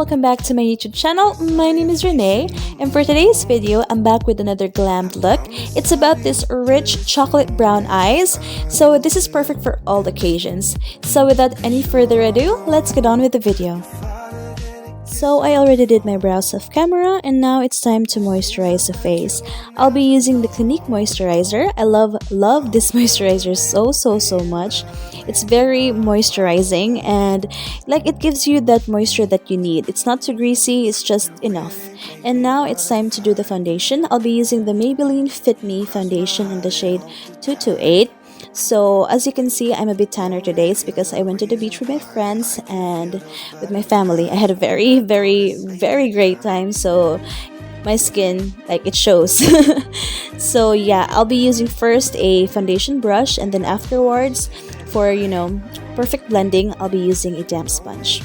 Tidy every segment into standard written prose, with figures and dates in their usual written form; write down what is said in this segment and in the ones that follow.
welcome back to my YouTube channel. My name is Renee, and for today's video, I'm back with another glammed look. It's about this rich chocolate brown eyes, so this is perfect for all occasions. So without any further ado, let's get on with the video. So I already did my brows off camera, and now it's time to moisturize the face. I'll be using the Clinique moisturizer. I love this moisturizer so much. It's very moisturizing, and like it gives you that moisture that you need. It's not too greasy, it's just enough. And now it's time to do the foundation. I'll be using the Maybelline Fit Me Foundation in the shade 228. So as you can see, I'm a bit tanner today. It's because I went to the beach with my friends and with my family. I had a very great time, so my skin, like, it shows. So yeah, I'll be using first a foundation brush, and then afterwards, for perfect blending, I'll be using a damp sponge.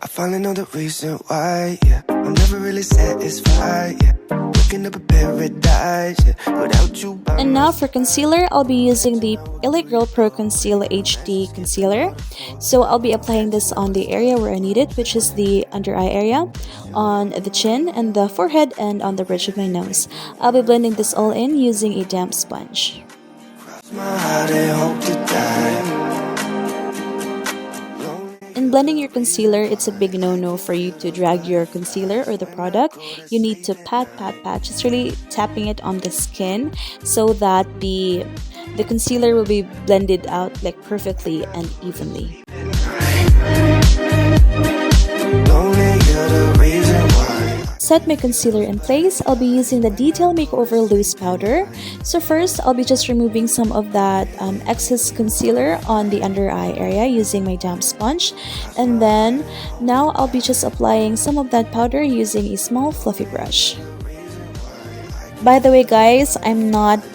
I finally know the reason why, yeah. I'm never really satisfied, yeah. Looking up a paradise, yeah. Without you. And now for concealer, I'll be using the LA Girl Pro Conceal HD Concealer. So I'll be applying this on the area where I need it, which is the under eye area, on the chin and the forehead, and on the bridge of my nose. I'll be blending this all in using a damp sponge. In blending your concealer, it's a big no-no for you to drag your concealer or the product. You need to pat, just really tapping it on the skin so that the concealer will be blended out like perfectly and evenly. Set my concealer in place. I'll be using the Detail Makeover Loose Powder. So first, I'll be just removing some of that excess concealer on the under eye area using my damp sponge. And then, now I'll be just applying some of that powder using a small fluffy brush. By the way guys, I'm not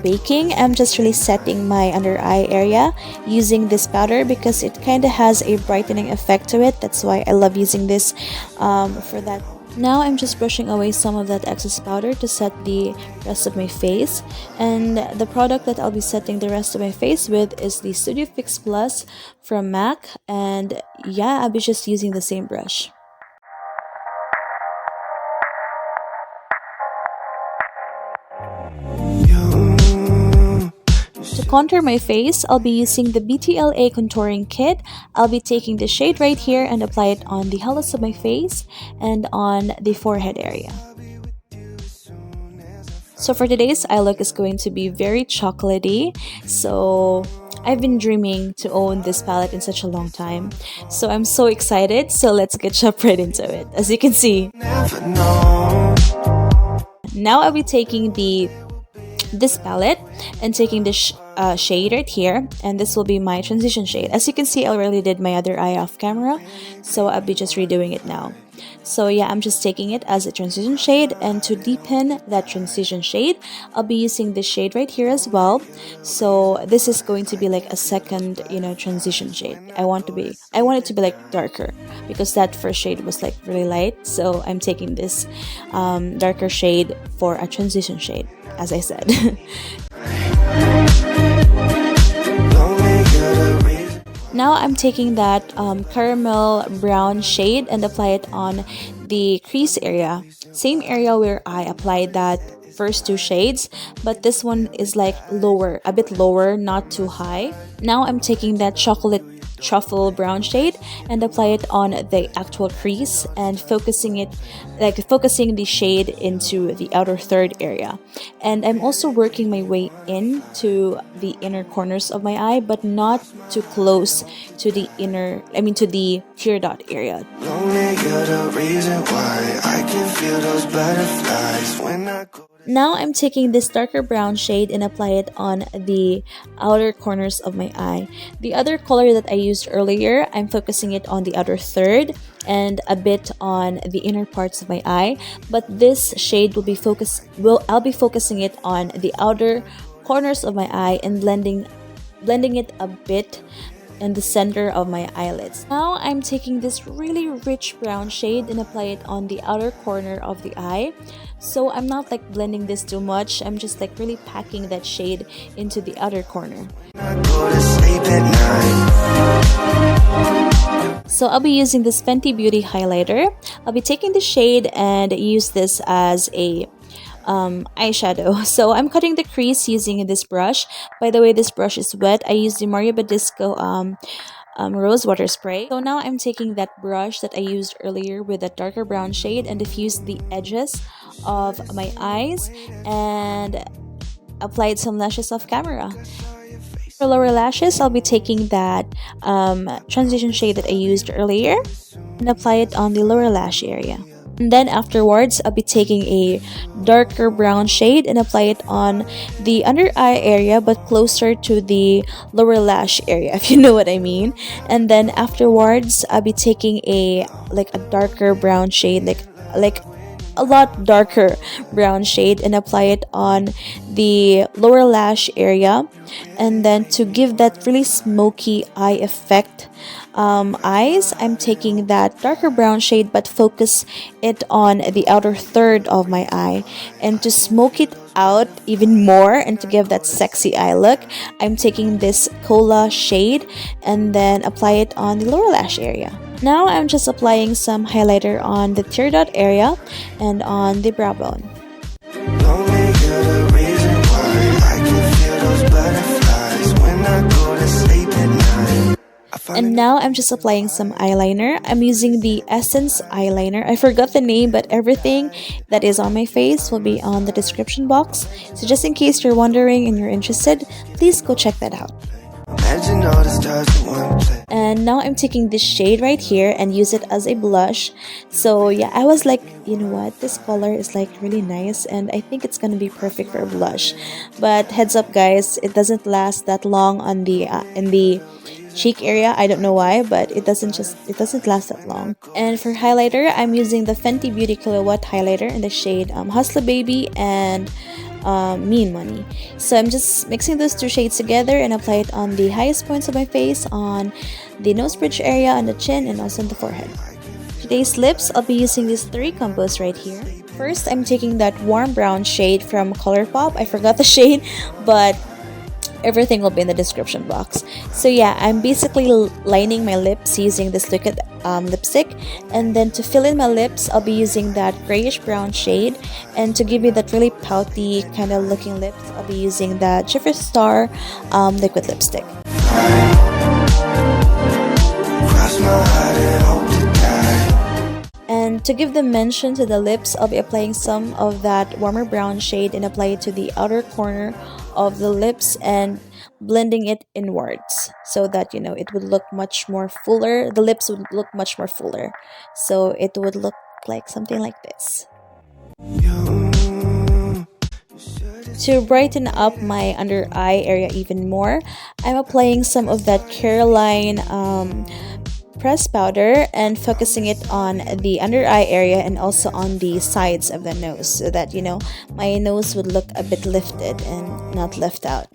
baking. I'm just really setting my under eye area using this powder because it kind of has a brightening effect to it. That's why I love using this for that. Now I'm just brushing away some of that excess powder to set the rest of my face. And the product that I'll be setting the rest of my face with is the Studio Fix Plus from MAC. And yeah, I'll be just using the same brush. To contour my face, I'll be using the BTLA Contouring Kit. I'll be taking the shade right here and apply it on the hollows of my face and on the forehead area. So for today's eye look is going to be very chocolatey. So I've been dreaming to own this palette in such a long time. So I'm so excited. So let's get jump right into it. As you can see. Now I'll be taking this palette and taking this shade right here, and this will be my transition shade. As you can see, I already did my other eye off camera, so I'll be just redoing it now. So yeah, I'm just taking it as a transition shade, and to deepen that transition shade, I'll be using this shade right here as well. So this is going to be like a second, transition shade. I want it to be like darker because that first shade was like really light. So I'm taking this darker shade for a transition shade, as I said. Now I'm taking that caramel brown shade and apply it on the crease area. Same area where I applied that first two shades, but this one is like lower, a bit lower, not too high. Now I'm taking that chocolate truffle brown shade and apply it on the actual crease and focusing the shade into the outer third area. And I'm also working my way into the inner corners of my eye, but not too close to the to the tear dot area. Now I'm taking this darker brown shade and apply it on the outer corners of my eye. The other color that I used earlier, I'm focusing it on the outer third and a bit on the inner parts of my eye. But this shade I'll be focusing it on the outer corners of my eye and blending it a bit in the center of my eyelids. Now I'm taking this really rich brown shade and apply it on the outer corner of the eye. So I'm not like blending this too much. I'm just like really packing that shade into the outer corner. So I'll be using this Fenty Beauty highlighter. I'll be taking the shade and use this as a eyeshadow. So I'm cutting the crease using this brush. By the way, this brush is wet. I used the Mario Badisco rose water spray. So now I'm taking that brush that I used earlier with that darker brown shade and diffuse the edges of my eyes and applied some lashes off camera. For lower lashes, I'll be taking that transition shade that I used earlier and apply it on the lower lash area. And then afterwards, I'll be taking a darker brown shade and apply it on the under eye area but closer to the lower lash area, if you know what I mean. And then afterwards, I'll be taking a darker brown shade, like a lot darker brown shade, and apply it on the lower lash area. And then to give that really smoky eye effect eyes, I'm taking that darker brown shade but focus it on the outer third of my eye. And to smoke it out even more and to give that sexy eye look, I'm taking this cola shade and then apply it on the lower lash area. Now I'm just applying some highlighter on the tear dot area and on the brow bone. And now I'm just applying some eyeliner. I'm using the Essence eyeliner. I forgot the name, but everything that is on my face will be on the description box. So just in case you're wondering and you're interested, please go check that out. And now I'm taking this shade right here and use it as a blush. So yeah, I was like, you know what, this color is like really nice and I think it's gonna be perfect for a blush. But heads up guys, it doesn't last that long on the in the cheek area. I don't know why, but it doesn't last that long. And for highlighter, I'm using the Fenty Beauty Killawat highlighter in the shade Hustla Baby and Mean Money. So I'm just mixing those two shades together and apply it on the highest points of my face, on the nose bridge area, on the chin, and also on the forehead. Today's lips, I'll be using these three combos right here. First, I'm taking that warm brown shade from Colourpop. I forgot the shade, but everything will be in the description box. So yeah, I'm basically lining my lips using this liquid lipstick, and then to fill in my lips, I'll be using that grayish brown shade, and to give me that really pouty kind of looking lips, I'll be using that Jeffree Star liquid lipstick. And to give the mention to the lips, I'll be applying some of that warmer brown shade and apply it to the outer corner of the lips and blending it inwards so that, you know, it would look much more fuller. The lips would look much more fuller. So it would look like something like this. To brighten up my under eye area even more, I'm applying some of that Caroline press powder and focusing it on the under eye area and also on the sides of the nose so that, you know, my nose would look a bit lifted and not left out.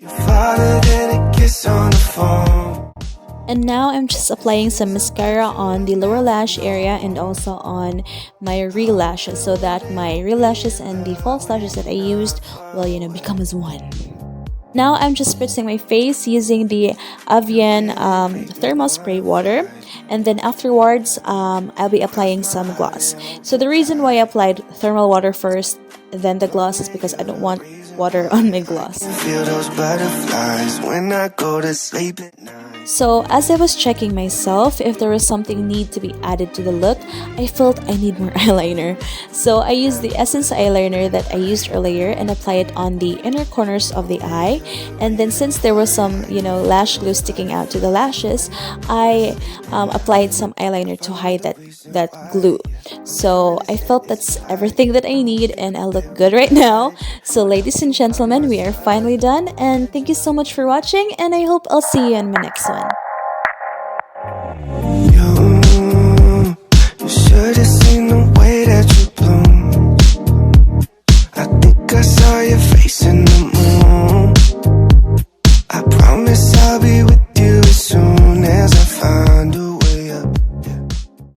And now I'm just applying some mascara on the lower lash area and also on my real lashes so that my real lashes and the false lashes that I used will, you know, become as one. Now I'm just spritzing my face using the Avian thermal spray water, and then afterwards I'll be applying some gloss. So the reason why I applied thermal water first then the gloss is because I don't want water on my gloss. Feel those butterflies when I go to sleep at night. So as I was checking myself if there was something need to be added to the look, I felt I need more eyeliner. So I used the Essence eyeliner that I used earlier and apply it on the inner corners of the eye. And then since there was some, you know, lash glue sticking out to the lashes, I applied some eyeliner to hide that glue. So I felt that's everything that I need and I look good right now. So ladies and gentlemen, we are finally done, and thank you so much for watching, and I hope I'll see you in my next one.